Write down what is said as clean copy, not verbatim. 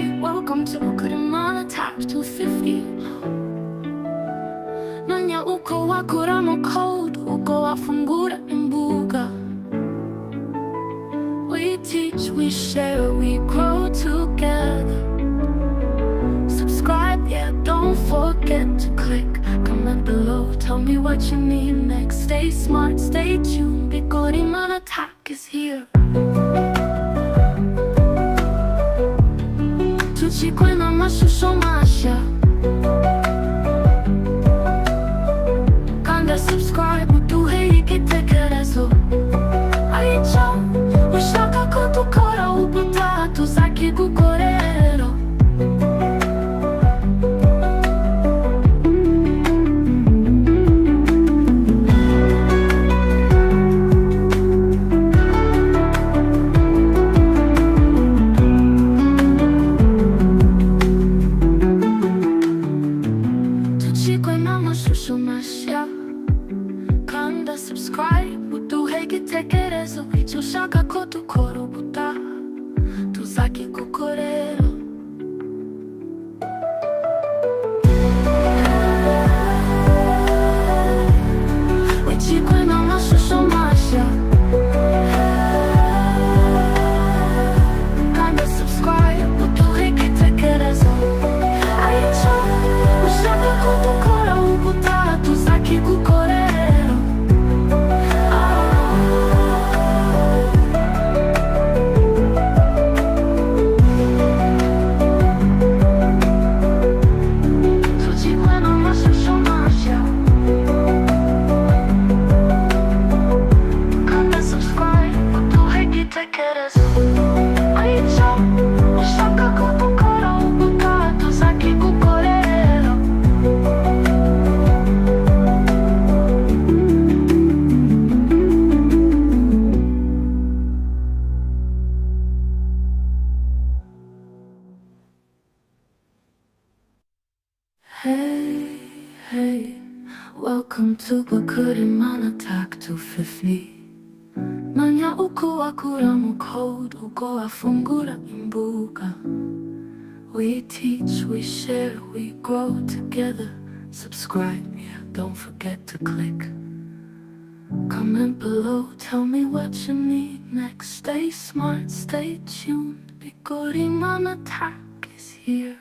Hey, welcome to Bikorimana Tach250. Nanya uko wakura no code, uko wafungura imbuga. We teach, we share, we grow together. Subscribe, yeah, don't forget to click. Comment below, tell me what you need next. Stay smart, stay tuned, Bikorimana Tach is here. Tuchikwe na mashusho masha. Kanda subscribe, uduhe igitekerezo. Aicha, ushaka ko dukora ubutaha tuzakigukorera. Kanda subscribe, uduhe igitekerezo. Icyo ushaka ko dukora ubutaha tuzakigukorera. Wicikwe n'amashusho mashya. Kanda subscribe, uduhe igitekerezo. Icyo ushaka ko dukora ubutaha tuzakigukorera. Hey, hey, welcome to Bikorimana Tach250. Nanya uko wakura mu code, uko wafungura imbuga. We teach, we share, we grow together. Subscribe, yeah, don't forget to click. Comment below, tell me what you need next. Stay smart, stay tuned, Bikorimana Tach is here.